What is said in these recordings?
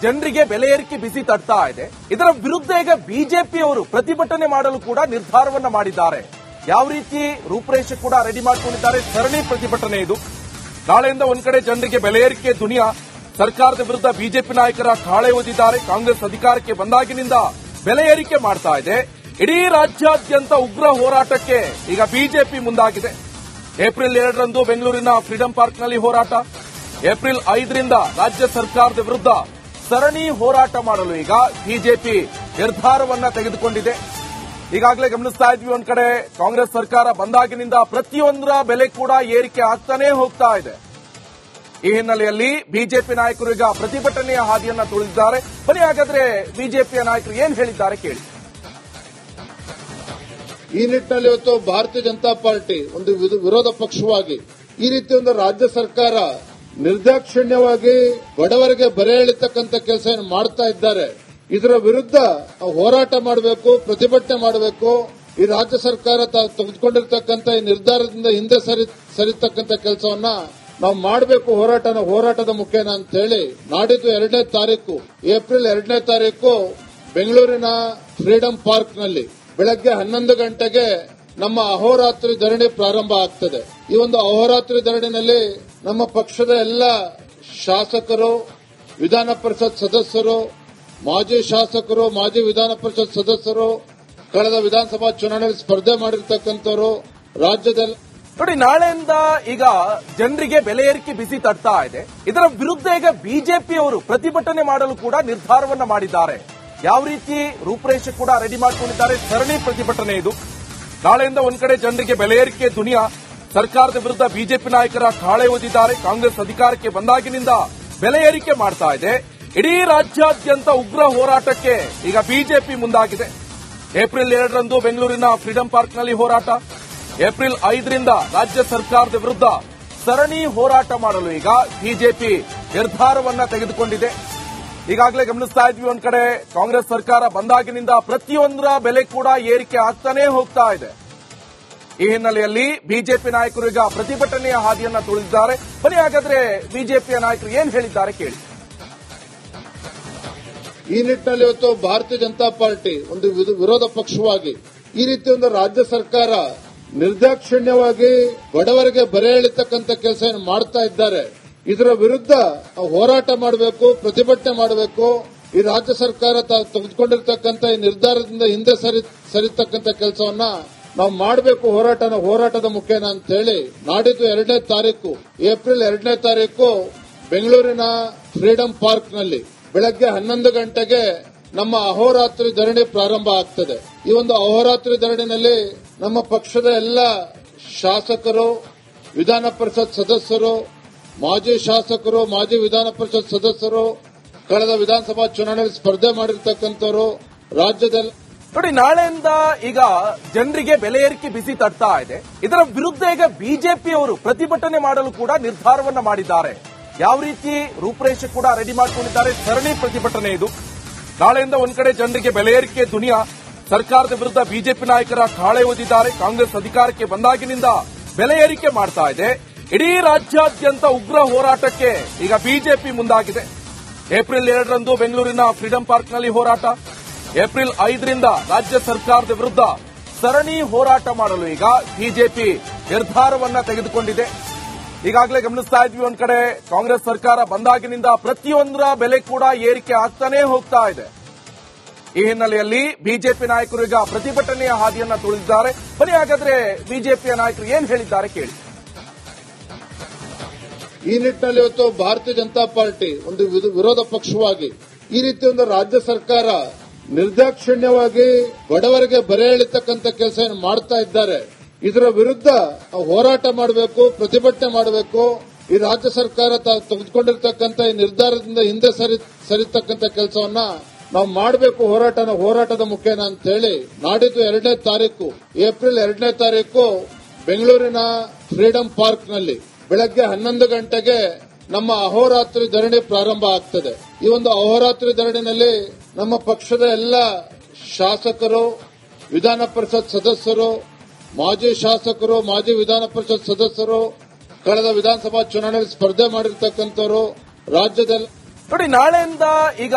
ಜನರಿಗೆ ಬೆಲೆ ಏರಿಕೆ ಬಿಸಿ ತಡ್ತಾ ಇದೆ. ಇದರ ವಿರುದ್ಧ ಈಗ ಬಿಜೆಪಿಯವರು ಪ್ರತಿಭಟನೆ ಮಾಡಲು ಕೂಡ ನಿರ್ಧಾರವನ್ನ ಮಾಡಿದ್ದಾರೆ. ಯಾವ ರೀತಿ ರೂಪರೇಷೆ ಕೂಡ ರೆಡಿ ಮಾಡಿಕೊಂಡಿದ್ದಾರೆ. ಸರಣಿ ಪ್ರತಿಭಟನೆ ಇದು. ನಾಳೆಯಿಂದ ಒಂದ್ ಕಡೆ ಜನರಿಗೆ ಬೆಲೆ ಏರಿಕೆ ದುನಿಯಾ ಸರ್ಕಾರದ ವಿರುದ್ಧ ಬಿಜೆಪಿ ನಾಯಕರ ಕಾಳೆ ಓದಿದ್ದಾರೆ. ಕಾಂಗ್ರೆಸ್ ಅಧಿಕಾರಕ್ಕೆ ಬಂದಾಗಿನಿಂದ ಬೆಲೆ ಏರಿಕೆ ಮಾಡ್ತಾ ಇದೆ. ಇಡೀ ರಾಜ್ಯಾದ್ಯಂತ ಉಗ್ರ ಹೋರಾಟಕ್ಕೆ ಈಗ ಬಿಜೆಪಿ ಮುಂದಾಗಿದೆ. ಏಪ್ರಿಲ್ 2ರಂದು ಬೆಂಗಳೂರಿನ ಫ್ರೀಡಂ ಪಾರ್ಕ್ನಲ್ಲಿ ಹೋರಾಟ. ಏಪ್ರಿಲ್ 5ರಿಂದ ರಾಜ್ಯ ಸರ್ಕಾರದ ವಿರುದ್ಧ ಸರಣಿ ಹೋರಾಟ ಮಾಡಲು ಈಗ ಬಿಜೆಪಿ ನಿರ್ಧಾರವನ್ನ ತೆಗೆದುಕೊಂಡಿದೆ. ಈಗಾಗಲೇ ಗಮನಿಸ್ತಾ ಇದ್ವಿ, ಒಂದ್ ಕಡೆ ಕಾಂಗ್ರೆಸ್ ಸರ್ಕಾರ ಬಂದಾಗಿನಿಂದ ಪ್ರತಿಯೊಂದರ ಬೆಲೆ ಕೂಡ ಏರಿಕೆ ಆಗ್ತಾನೆ ಹೋಗ್ತಾ ಇದೆ. ಈ ಹಿನ್ನೆಲೆಯಲ್ಲಿ ಬಿಜೆಪಿ ನಾಯಕರು ಈಗ ಪ್ರತಿಭಟನೆಯ ಹಾದಿಯನ್ನ ತುಳಿದಿದ್ದಾರೆ. ಬನ್ನಿ ಹಾಗಾದ್ರೆ ಬಿಜೆಪಿಯ ನಾಯಕರು ಏನ್ ಹೇಳಿದ್ದಾರೆ ಕೇಳಿ. ಈ ನಿಟ್ಟಿನಲ್ಲಿ ಇವತ್ತು ಭಾರತೀಯ ಜನತಾ ಪಾರ್ಟಿ ಒಂದು ವಿರೋಧ ಪಕ್ಷವಾಗಿ ಈ ರೀತಿ ಒಂದು ರಾಜ್ಯ ಸರ್ಕಾರ ನಿರ್ದಾಕ್ಷಿಣ್ಯವಾಗಿ ಬಡವರಿಗೆ ಬರೆ ಎಳಿತಕ್ಕಂಥ ಕೆಲಸ ಮಾಡ್ತಾ ಇದ್ದಾರೆ. ಇದರ ವಿರುದ್ಧ ಹೋರಾಟ ಮಾಡಬೇಕು, ಪ್ರತಿಭಟನೆ ಮಾಡಬೇಕು. ಈ ರಾಜ್ಯ ಸರ್ಕಾರ ತೆಗೆದುಕೊಂಡಿರ್ತಕ್ಕಂಥ ಈ ನಿರ್ಧಾರದಿಂದ ಹಿಂದೆ ಸರಿತಕ್ಕಂಥ ಕೆಲಸವನ್ನ ನಾವು ಮಾಡಬೇಕು. ಹೋರಾಟದ ಮುಖೇನ ಅಂತ ಹೇಳಿ ನಾಡಿದ್ದು 2ನೇ ತಾರೀಕು ಏಪ್ರಿಲ್ 2ನೇ ತಾರೀಕು ಬೆಂಗಳೂರಿನ ಫ್ರೀಡಂ ಪಾರ್ಕ್ನಲ್ಲಿ ಬೆಳಗ್ಗೆ 11 ಗಂಟೆಗೆ ನಮ್ಮ ಅಹೋರಾತ್ರಿ ಧರಣಿ ಪ್ರಾರಂಭ ಆಗ್ತದೆ. ಈ ಒಂದು ಅಹೋರಾತ್ರಿ ಧರಣಿನಲ್ಲಿ ನಮ್ಮ ಪಕ್ಷದ ಎಲ್ಲ ಶಾಸಕರು, ವಿಧಾನ ಪರಿಷತ್ ಸದಸ್ಯರು, ಮಾಜಿ ಶಾಸಕರು, ಮಾಜಿ ವಿಧಾನ ಪರಿಷತ್ ಸದಸ್ಯರು, ಕಳೆದ ವಿಧಾನಸಭಾ ಚುನಾವಣೆಯಲ್ಲಿ ಸ್ಪರ್ಧೆ ಮಾಡಿರ್ತಕ್ಕಂಥವರು, ರಾಜ್ಯದಲ್ಲಿ ನೋಡಿ, ನಾಳೆಯಿಂದ ಈಗ ಜನರಿಗೆ ಬೆಲೆ ಏರಿಕೆ ಬಿಸಿ ತಡ್ತಾ ಇದೆ. ಇದರ ವಿರುದ್ಧ ಈಗ ಬಿಜೆಪಿಯವರು ಪ್ರತಿಭಟನೆ ಮಾಡಲು ಕೂಡ ನಿರ್ಧಾರವನ್ನ ಮಾಡಿದ್ದಾರೆ. ಯಾವ ರೀತಿ ರೂಪರೇಷೆ ಕೂಡ ರೆಡಿ ಮಾಡಿಕೊಂಡಿದ್ದಾರೆ. ಸರಣಿ ಪ್ರತಿಭಟನೆ ಇದು. ನಾಳೆಯಿಂದ ಒಂದ್ ಕಡೆ ಜನರಿಗೆ ಬೆಲೆ ಏರಿಕೆ ದುನಿಯಾ ಸರ್ಕಾರದ ವಿರುದ್ಧ ಬಿಜೆಪಿ ನಾಯಕರ ಕಾಳೆ ಓದಿದ್ದಾರೆ. ಕಾಂಗ್ರೆಸ್ ಅಧಿಕಾರಕ್ಕೆ ಬಂದಾಗಿನಿಂದ ಬೆಲೆ ಏರಿಕೆ ಮಾಡ್ತಾ ಇದೆ. ಇಡೀ ರಾಜ್ಯಾದ್ಯಂತ ಉಗ್ರ ಹೋರಾಟಕ್ಕೆ ಈಗ ಬಿಜೆಪಿ ಮುಂದಾಗಿದೆ. ಏಪ್ರಿಲ್ 2ರಂದು ಬೆಂಗಳೂರಿನ ಫ್ರೀಡಂ ಪಾರ್ಕ್ನಲ್ಲಿ ಹೋರಾಟ. ಏಪ್ರಿಲ್ 5ರಿಂದ ರಾಜ್ಯ ಸರ್ಕಾರದ ವಿರುದ್ಧ ಸರಣಿ ಹೋರಾಟ ಮಾಡಲು ಈಗ ಬಿಜೆಪಿ ನಿರ್ಧಾರವನ್ನ ತೆಗೆದುಕೊಂಡಿದೆ. ಈಗಾಗಲೇ ಗಮನಿಸ್ತಾ ಇದ್ವಿ, ಒಂದ್ ಕಡೆ ಕಾಂಗ್ರೆಸ್ ಸರ್ಕಾರ ಬಂದಾಗಿನಿಂದ ಪ್ರತಿಯೊಂದರ ಬೆಲೆ ಕೂಡ ಏರಿಕೆ ಆಗ್ತಾನೆ ಹೋಗ್ತಾ ಇದೆ. ಈ ಹಿನ್ನೆಲೆಯಲ್ಲಿ ಬಿಜೆಪಿ ನಾಯಕರು ಈಗ ಪ್ರತಿಭಟನೆಯ ಹಾದಿಯನ್ನ ತುಳಿದಿದ್ದಾರೆ. ಬನ್ನಿ ಹಾಗಾದ್ರೆ ಬಿಜೆಪಿಯ ನಾಯಕರು ಏನ್ ಹೇಳಿದ್ದಾರೆ ಕೇಳಿ. ಈ ನಿಟ್ಟಿನಲ್ಲಿ ಇವತ್ತು ಭಾರತೀಯ ಜನತಾ ಪಾರ್ಟಿ ಒಂದು ವಿರೋಧ ಪಕ್ಷವಾಗಿ ಈ ರೀತಿ ಒಂದು ರಾಜ್ಯ ಸರ್ಕಾರ ನಿರ್ದಾಕ್ಷಿಣ್ಯವಾಗಿ ಬಡವರಿಗೆ ಬರೆ ಎಳಿತಕ್ಕಂಥ ಕೆಲಸ ಮಾಡ್ತಾ ಇದ್ದಾರೆ. ಇದರ ವಿರುದ್ಧ ಹೋರಾಟ ಮಾಡಬೇಕು, ಪ್ರತಿಭಟನೆ ಮಾಡಬೇಕು. ಈ ರಾಜ್ಯ ಸರ್ಕಾರ ತೆಗೆದುಕೊಂಡಿರ್ತಕ್ಕಂಥ ಈ ನಿರ್ಧಾರದಿಂದ ಹಿಂದೆ ಸರಿತಕ್ಕಂಥ ಕೆಲಸವನ್ನ ನಾವು ಮಾಡಬೇಕು. ಹೋರಾಟದ ಮುಖೇನ ಅಂತ ಹೇಳಿ ನಾಡಿದ್ದು 2ನೇ ತಾರೀಕು ಏಪ್ರಿಲ್ 2ನೇ ತಾರೀಕು ಬೆಂಗಳೂರಿನ ಫ್ರೀಡಂ ಪಾರ್ಕ್ನಲ್ಲಿ ಬೆಳಗ್ಗೆ 11 ಗಂಟೆಗೆ ನಮ್ಮ ಅಹೋರಾತ್ರಿ ಧರಣಿ ಪ್ರಾರಂಭ ಆಗ್ತದೆ. ಈ ಒಂದು ಅಹೋರಾತ್ರಿ ಧರಣಿನಲ್ಲಿ ನಮ್ಮ ಪಕ್ಷದ ಎಲ್ಲ ಶಾಸಕರು, ವಿಧಾನ ಪರಿಷತ್ ಸದಸ್ಯರು, ಮಾಜಿ ಶಾಸಕರು, ಮಾಜಿ ವಿಧಾನ ಪರಿಷತ್ ಸದಸ್ಯರು, ಕಳೆದ ವಿಧಾನಸಭಾ ಚುನಾವಣೆಯಲ್ಲಿ ಸ್ಪರ್ಧೆ ಮಾಡಿರ್ತಕ್ಕಂಥವರು, ರಾಜ್ಯದಲ್ಲಿ ನೋಡಿ, ನಾಳೆಯಿಂದ ಈಗ ಜನರಿಗೆ ಬೆಲೆ ಏರಿಕೆ ಬಿಸಿ ತಡ್ತಾ ಇದೆ. ಇದರ ವಿರುದ್ಧ ಈಗ ಬಿಜೆಪಿಯವರು ಪ್ರತಿಭಟನೆ ಮಾಡಲು ಕೂಡ ನಿರ್ಧಾರವನ್ನ ಮಾಡಿದ್ದಾರೆ. ಯಾವ ರೀತಿ ರೂಪರೇಷೆ ಕೂಡ ರೆಡಿ ಮಾಡಿಕೊಂಡಿದ್ದಾರೆ. ಸರಣಿ ಪ್ರತಿಭಟನೆ ಇದು. ನಾಳೆಯಿಂದ ಒಂದ್ ಕಡೆ ಜನರಿಗೆ ಬೆಲೆ ಏರಿಕೆ ದುನಿಯಾ ಸರ್ಕಾರದ ವಿರುದ್ಧ ಬಿಜೆಪಿ ನಾಯಕರ ಕಾಳೆ ಓದಿದ್ದಾರೆ. ಕಾಂಗ್ರೆಸ್ ಅಧಿಕಾರಕ್ಕೆ ಬಂದಾಗಿನಿಂದ ಬೆಲೆ ಏರಿಕೆ ಮಾಡ್ತಾ ಇದೆ. ಇಡೀ ರಾಜ್ಯಾದ್ಯಂತ ಉಗ್ರ ಹೋರಾಟಕ್ಕೆ ಈಗ ಬಿಜೆಪಿ ಮುಂದಾಗಿದೆ. ಏಪ್ರಿಲ್ 2ರಂದು ಬೆಂಗಳೂರಿನ ಫ್ರೀಡಂ ಪಾರ್ಕ್ನಲ್ಲಿ ಹೋರಾಟ. ಏಪ್ರಿಲ್ 5ರಿಂದ ರಾಜ್ಯ ಸರ್ಕಾರದ ವಿರುದ್ಧ ಸರಣಿ ಹೋರಾಟ ಮಾಡಲು ಈಗ ಬಿಜೆಪಿ ನಿರ್ಧಾರವನ್ನ ತೆಗೆದುಕೊಂಡಿದೆ. ಈಗಾಗಲೇ ಗಮನಿಸ್ತಾ ಇದ್ವಿ, ಒಂದ್ ಕಡೆ ಕಾಂಗ್ರೆಸ್ ಸರ್ಕಾರ ಬಂದಾಗಿನಿಂದ ಪ್ರತಿಯೊಂದರ ಬೆಲೆ ಕೂಡ ಏರಿಕೆ ಆಗ್ತಾನೆ ಹೋಗ್ತಾ ಇದೆ. ಈ ಹಿನ್ನೆಲೆಯಲ್ಲಿ ಬಿಜೆಪಿ ನಾಯಕರು ಈಗ ಪ್ರತಿಭಟನೆಯ ಹಾದಿಯನ್ನ ತುಳಿದಿದ್ದಾರೆ. ಬನ್ನಿ ಹಾಗಾದ್ರೆ ಬಿಜೆಪಿಯ ನಾಯಕರು ಏನ್ ಹೇಳಿದ್ದಾರೆ ಕೇಳಿ. ಈ ನಿಟ್ಟಿನಲ್ಲಿ ಇವತ್ತು ಭಾರತೀಯ ಜನತಾ ಪಾರ್ಟಿ ಒಂದು ವಿರೋಧ ಪಕ್ಷವಾಗಿ ಈ ರೀತಿ ಒಂದು ರಾಜ್ಯ ಸರ್ಕಾರ ನಿರ್ದಾಕ್ಷಿಣ್ಯವಾಗಿ ಬಡವರಿಗೆ ಬರೆ ಎಳಿತಕ್ಕಂಥ ಕೆಲಸ ಮಾಡ್ತಾ ಇದ್ದಾರೆ. ಇದರ ವಿರುದ್ಧ ಹೋರಾಟ ಮಾಡಬೇಕು, ಪ್ರತಿಭಟನೆ ಮಾಡಬೇಕು. ಈ ರಾಜ್ಯ ಸರ್ಕಾರ ತೆಗೆದುಕೊಂಡಿರ್ತಕ್ಕಂಥ ಈ ನಿರ್ಧಾರದಿಂದ ಹಿಂದೆ ಸರಿತಕ್ಕಂಥ ಕೆಲಸವನ್ನ ನಾವು ಮಾಡಬೇಕು. ಹೋರಾಟದ ಮುಖೇನ ಅಂತ ಹೇಳಿ ನಾಡಿದ್ದು 2ನೇ ತಾರೀಕು ಏಪ್ರಿಲ್ 2ನೇ ತಾರೀಕು ಬೆಂಗಳೂರಿನ ಫ್ರೀಡಂ ಪಾರ್ಕ್ನಲ್ಲಿ ಬೆಳಗ್ಗೆ 11 ಗಂಟೆಗೆ ನಮ್ಮ ಅಹೋರಾತ್ರಿ ಧರಣಿ ಪ್ರಾರಂಭ ಆಗ್ತದೆ. ಈ ಒಂದು ಅಹೋರಾತ್ರಿ ಧರಣಿನಲ್ಲಿ ನಮ್ಮ ಪಕ್ಷದ ಎಲ್ಲ ಶಾಸಕರು, ವಿಧಾನ ಪರಿಷತ್ ಸದಸ್ಯರು, ಮಾಜಿ ಶಾಸಕರು, ಮಾಜಿ ವಿಧಾನ ಪರಿಷತ್ ಸದಸ್ಯರು, ಕಳೆದ ವಿಧಾನಸಭಾ ಚುನಾವಣೆಯಲ್ಲಿ ಸ್ಪರ್ಧೆ ಮಾಡಿರ್ತಕ್ಕಂಥವರು, ರಾಜ್ಯದಲ್ಲಿ ನೋಡಿ, ನಾಳೆಯಿಂದ ಈಗ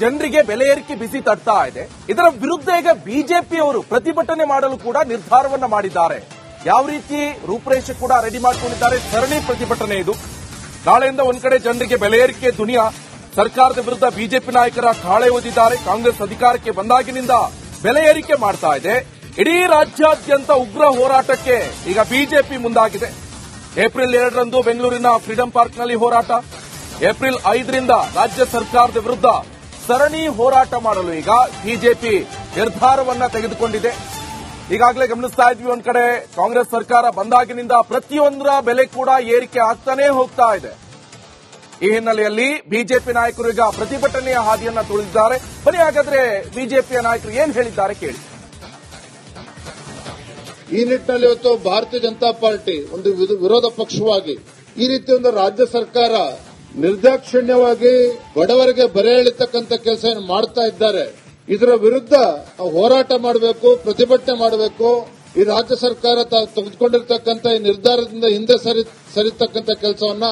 ಜನರಿಗೆ ಬೆಲೆ ಏರಿಕೆ ಬಿಸಿ ತಡ್ತಾ ಇದೆ. ಇದರ ವಿರುದ್ಧ ಈಗ ಬಿಜೆಪಿಯವರು ಪ್ರತಿಭಟನೆ ಮಾಡಲು ಕೂಡ ನಿರ್ಧಾರವನ್ನ ಮಾಡಿದ್ದಾರೆ. ಯಾವ ರೀತಿ ರೂಪರೇಷೆ ಕೂಡ ರೆಡಿ ಮಾಡಿಕೊಂಡಿದ್ದಾರೆ. ಸರಣಿ ಪ್ರತಿಭಟನೆ ಇದು. ನಾಳೆಯಿಂದ ಒಂದ್ ಕಡೆ ಜನರಿಗೆ ಬೆಲೆ ಏರಿಕೆ ದುನಿಯಾ, ಸರ್ಕಾರದ ವಿರುದ್ಧ ಬಿಜೆಪಿ ನಾಯಕರ ಕಾಳೆ ಓದಿದ್ದಾರೆ. ಕಾಂಗ್ರೆಸ್ ಅಧಿಕಾರಕ್ಕೆ ಬಂದಾಗಿನಿಂದ ಬೆಲೆ ಏರಿಕೆ ಮಾಡ್ತಾ ಇದೆ. ಇಡೀ ರಾಜ್ಯಾದ್ಯಂತ ಉಗ್ರ ಹೋರಾಟಕ್ಕೆ ಈಗ ಬಿಜೆಪಿ ಮುಂದಾಗಿದೆ. ಏಪ್ರಿಲ್ 2ರಂದು ಬೆಂಗಳೂರಿನ ಫ್ರೀಡಂ ಪಾರ್ಕ್ನಲ್ಲಿ ಹೋರಾಟ, ಏಪ್ರಿಲ್ 5ರಿಂದ ರಾಜ್ಯ ಸರ್ಕಾರದ ವಿರುದ್ಧ ಸರಣಿ ಹೋರಾಟ ಮಾಡಲು ಈಗ ಬಿಜೆಪಿ ನಿರ್ಧಾರವನ್ನ ತೆಗೆದುಕೊಂಡಿದೆ. ಈಗಾಗಲೇ ಗಮನಿಸ್ತಾ ಇದ್ವಿ, ಒಂದ್ ಕಡೆ ಕಾಂಗ್ರೆಸ್ ಸರ್ಕಾರ ಬಂದಾಗಿನಿಂದ ಪ್ರತಿಯೊಂದರ ಬೆಲೆ ಕೂಡ ಏರಿಕೆ ಆಗ್ತಾನೆ ಹೋಗ್ತಾ ಇದೆ. ಈ ಹಿನ್ನೆಲೆಯಲ್ಲಿ ಬಿಜೆಪಿ ನಾಯಕರು ಈಗ ಪ್ರತಿಭಟನೆಯ ಹಾದಿಯನ್ನ ತುಳಿದಿದ್ದಾರೆ. ಬನ್ನಿ ಹಾಗಾದ್ರೆ ಬಿಜೆಪಿಯ ನಾಯಕರು ಏನ್ ಹೇಳಿದ್ದಾರೆ ಕೇಳಿ. ಈ ನಿಟ್ಟಿನಲ್ಲಿ ಇವತ್ತು ಭಾರತೀಯ ಜನತಾ ಪಾರ್ಟಿ ಒಂದು ವಿರೋಧ ಪಕ್ಷವಾಗಿ ಈ ರೀತಿ ಒಂದು ರಾಜ್ಯ ಸರ್ಕಾರ ನಿರ್ದಾಕ್ಷಿಣ್ಯವಾಗಿ ಬಡವರಿಗೆ ಬರೆ ಎಳಿತಕ್ಕಂಥ ಕೆಲಸ ಮಾಡ್ತಾ ಇದ್ದಾರೆ. ಇದರ ವಿರುದ್ಧ ಹೋರಾಟ ಮಾಡಬೇಕು, ಪ್ರತಿಭಟನೆ ಮಾಡಬೇಕು. ಈ ರಾಜ್ಯ ಸರ್ಕಾರ ತೆಗೆದುಕೊಂಡಿರ್ತಕ್ಕಂಥ ಈ ನಿರ್ಧಾರದಿಂದ ಹಿಂದೆ ಸರಿತಕ್ಕಂಥ ಕೆಲಸವನ್ನ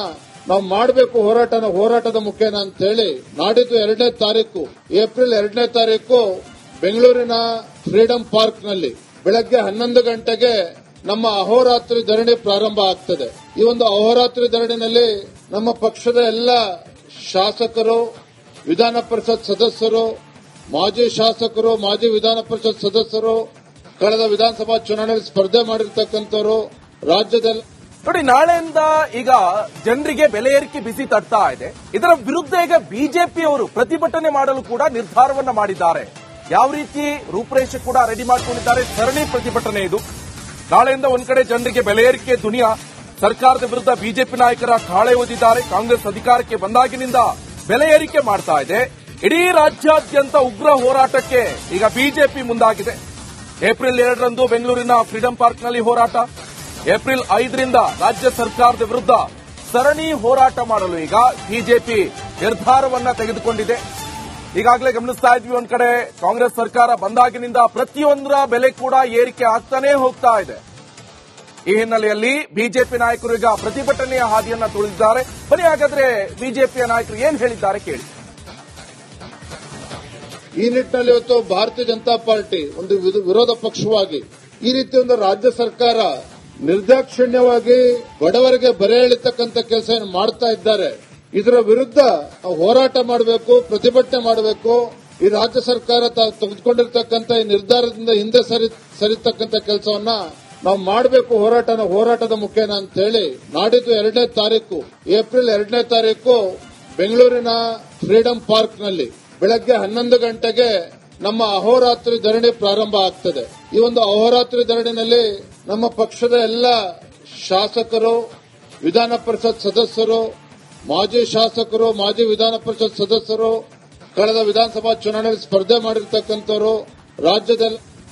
ನಾವು ಮಾಡಬೇಕು. ಹೋರಾಟದ ಮುಖೇನ ಅಂತ ಹೇಳಿ ನಾಡಿದ್ದು 2ನೇ ತಾರೀಕು ಏಪ್ರಿಲ್ 2ನೇ ತಾರೀಕು ಬೆಂಗಳೂರಿನ ಫ್ರೀಡಂ ಪಾರ್ಕ್ನಲ್ಲಿ ಬೆಳಗ್ಗೆ 11 ಗಂಟೆಗೆ ನಮ್ಮ ಅಹೋರಾತ್ರಿ ಧರಣಿ ಪ್ರಾರಂಭ ಆಗ್ತದೆ. ಈ ಒಂದು ಅಹೋರಾತ್ರಿ ಧರಣಿನಲ್ಲಿ ನಮ್ಮ ಪಕ್ಷದ ಎಲ್ಲ ಶಾಸಕರು, ವಿಧಾನ ಪರಿಷತ್ ಸದಸ್ಯರು, ಮಾಜಿ ಶಾಸಕರು, ಮಾಜಿ ವಿಧಾನ ಪರಿಷತ್ ಸದಸ್ಯರು, ಕಳೆದ ವಿಧಾನಸಭಾ ಚುನಾವಣೆಯಲ್ಲಿ ಸ್ಪರ್ಧೆ ಮಾಡಿರ್ತಕ್ಕಂಥವರು, ರಾಜ್ಯದಲ್ಲಿ ನೋಡಿ, ನಾಳೆಯಿಂದ ಈಗ ಜನರಿಗೆ ಬೆಲೆ ಏರಿಕೆ ಬಿಸಿ ತಡ್ತಾ ಇದೆ. ಇದರ ವಿರುದ್ಧ ಈಗ ಬಿಜೆಪಿಯವರು ಪ್ರತಿಭಟನೆ ಮಾಡಲು ಕೂಡ ನಿರ್ಧಾರವನ್ನ ಮಾಡಿದ್ದಾರೆ. ಯಾವ ರೀತಿ ರೂಪರೇಷೆ ಕೂಡ ರೆಡಿ ಮಾಡಿಕೊಂಡಿದ್ದಾರೆ. ಸರಣಿ ಪ್ರತಿಭಟನೆ ಇದು. ನಾಳೆಯಿಂದ ಒಂದ್ ಕಡೆ ಜನರಿಗೆ ಬೆಲೆ ಏರಿಕೆ ದುನಿಯಾ, ಸರ್ಕಾರದ ವಿರುದ್ಧ ಬಿಜೆಪಿ ನಾಯಕರ ಕಾಳೆ ಓದಿದ್ದಾರೆ. ಕಾಂಗ್ರೆಸ್ ಅಧಿಕಾರಕ್ಕೆ ಬಂದಾಗಿನಿಂದ ಬೆಲೆ ಏರಿಕೆ ಮಾಡ್ತಾ ಇದೆ. ಇಡೀ ರಾಜ್ಯಾದ್ಯಂತ ಉಗ್ರ ಹೋರಾಟಕ್ಕೆ ಈಗ ಬಿಜೆಪಿ ಮುಂದಾಗಿದೆ. ಏಪ್ರಿಲ್ 2ರಂದು ಬೆಂಗಳೂರಿನ ಫ್ರೀಡಂ ಪಾರ್ಕ್ನಲ್ಲಿ ಹೋರಾಟ, ಏಪ್ರಿಲ್ 5ರಿಂದ ರಾಜ್ಯ ಸರ್ಕಾರದ ವಿರುದ್ಧ ಸರಣಿ ಹೋರಾಟ ಮಾಡಲು ಈಗ ಬಿಜೆಪಿ ನಿರ್ಧಾರವನ್ನ ತೆಗೆದುಕೊಂಡಿದೆ. ಈಗಾಗಲೇ ಗಮನಿಸ್ತಾ ಇದ್ವಿ, ಒಂದ್ ಕಡೆ ಕಾಂಗ್ರೆಸ್ ಸರ್ಕಾರ ಬಂದಾಗಿನಿಂದ ಪ್ರತಿಯೊಂದರ ಬೆಲೆ ಕೂಡ ಏರಿಕೆ ಆಗ್ತಾನೆ ಹೋಗ್ತಾ ಇದೆ. ಈ ಹಿನ್ನೆಲೆಯಲ್ಲಿ ಬಿಜೆಪಿ ನಾಯಕರು ಈಗ ಪ್ರತಿಭಟನೆಯ ಹಾದಿಯನ್ನ ತುಳಿದಿದ್ದಾರೆ. ಬನ್ನಿ ಹಾಗಾದ್ರೆ ಬಿಜೆಪಿಯ ನಾಯಕರು ಏನ್ ಹೇಳಿದ್ದಾರೆ ಕೇಳಿ. ಈ ನಿಟ್ಟಿನಲ್ಲಿ ಇವತ್ತು ಭಾರತೀಯ ಜನತಾ ಪಾರ್ಟಿ ಒಂದು ವಿರೋಧ ಪಕ್ಷವಾಗಿ ಈ ರೀತಿ ಒಂದು ರಾಜ್ಯ ಸರ್ಕಾರ ನಿರ್ದಾಕ್ಷಿಣ್ಯವಾಗಿ ಬಡವರಿಗೆ ಬರೆ ಎಳಿತಕ್ಕಂಥ ಕೆಲಸ ಮಾಡ್ತಾ ಇದ್ದಾರೆ. ಇದರ ವಿರುದ್ಧ ಹೋರಾಟ ಮಾಡಬೇಕು, ಪ್ರತಿಭಟನೆ ಮಾಡಬೇಕು. ಈ ರಾಜ್ಯ ಸರ್ಕಾರ ತೆಗೆದುಕೊಂಡಿರ್ತಕ್ಕಂಥ ಈ ನಿರ್ಧಾರದಿಂದ ಹಿಂದೆ ಸರಿತಕ್ಕಂಥ ಕೆಲಸವನ್ನ ನಾವು ಮಾಡಬೇಕು. ಹೋರಾಟದ ಮುಖೇನ ಅಂತ ಹೇಳಿ ನಾಡಿದ್ದು 2ನೇ ತಾರೀಕು ಏಪ್ರಿಲ್ 2ನೇ ತಾರೀಕು ಬೆಂಗಳೂರಿನ ಫ್ರೀಡಂ ಪಾರ್ಕ್ನಲ್ಲಿ ಬೆಳಗ್ಗೆ 11 ಗಂಟೆಗೆ ನಮ್ಮ ಅಹೋರಾತ್ರಿ ಧರಣಿ ಪ್ರಾರಂಭ ಆಗ್ತದೆ. ಈ ಒಂದು ಅಹೋರಾತ್ರಿ ಧರಣಿನಲ್ಲಿ ನಮ್ಮ ಪಕ್ಷದ ಎಲ್ಲ ಶಾಸಕರು, ವಿಧಾನ ಪರಿಷತ್ ಸದಸ್ಯರು, ಮಾಜಿ ಶಾಸಕರು, ಮಾಜಿ ವಿಧಾನ ಪರಿಷತ್ ಸದಸ್ಯರು, ಕಳೆದ ವಿಧಾನಸಭಾ ಚುನಾವಣೆಯಲ್ಲಿ ಸ್ಪರ್ಧೆ ಮಾಡಿರ್ತಕ್ಕಂಥವರು, ರಾಜ್ಯದಲ್ಲಿ